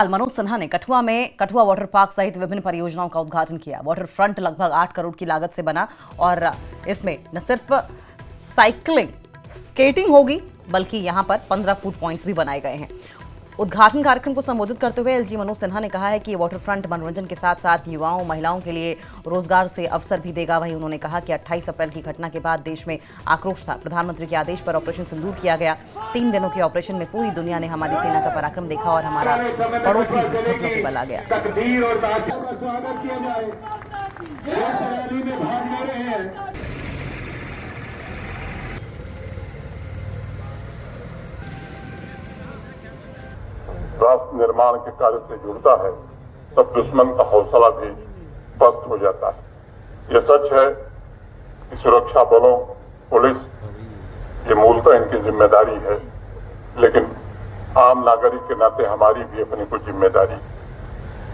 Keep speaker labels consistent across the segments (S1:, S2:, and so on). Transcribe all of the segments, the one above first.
S1: मनोज सिन्हा ने कठुआ में Kathua water park सहित विभिन्न परियोजनाओं का उद्घाटन किया। वाटर फ्रंट लगभग 8 करोड़ की लागत से बना और इसमें न सिर्फ साइकिलिंग स्केटिंग होगी बल्कि यहां पर 15 फुट पॉइंट्स भी बनाए गए हैं। उद्घाटन कार्यक्रम को संबोधित करते हुए एलजी मनोज सिन्हा ने कहा है कि वाटर फ्रंट मनोरंजन के साथ साथ युवाओं महिलाओं के लिए रोजगार से अवसर भी देगा। वहीं उन्होंने कहा कि 28 अप्रैल की घटना के बाद देश में आक्रोश था। प्रधानमंत्री के आदेश पर ऑपरेशन सिंदूर किया गया। 3 दिनों के ऑपरेशन में पूरी दुनिया ने हमारी सेना का पराक्रम देखा और हमारा पड़ोसी भी घुटनों के बल आ गया।
S2: 'राष्ट्र निर्माण के कार्य से जुड़ता है तब दुश्मन का हौसला भी पस्त हो जाता है। यह सच है कि सुरक्षा बलों, पुलिस ये मूलतः इनकी जिम्मेदारी है, लेकिन आम नागरिक के नाते हमारी भी अपनी कुछ जिम्मेदारी।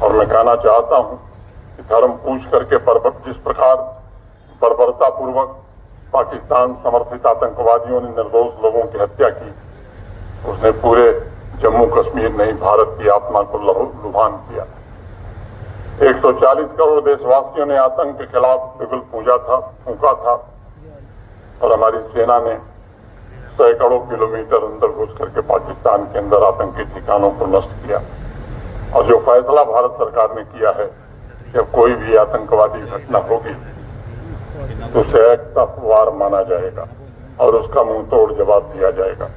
S2: और मैं कहना चाहता हूं कि धर्म पूछ करके जिस प्रकार बर्बरतापूर्वक पाकिस्तान समर्थित आतंकवादियों ने निर्दोष लोगों की हत्या की, उसने पूरे जम्मू कश्मीर नहीं भारत की आत्मा को लुभान किया। 140 करोड़ देशवासियों ने आतंक के खिलाफ बिगुल फूंका था और हमारी सेना ने सैकड़ों किलोमीटर अंदर घुस करके पाकिस्तान के अंदर आतंकी ठिकानों को नष्ट किया। और जो फैसला भारत सरकार ने किया है कि अब कोई भी आतंकवादी घटना होगी तो उसे एक्ट ऑफ वार माना जाएगा और उसका मुंह तोड़ जवाब दिया जाएगा।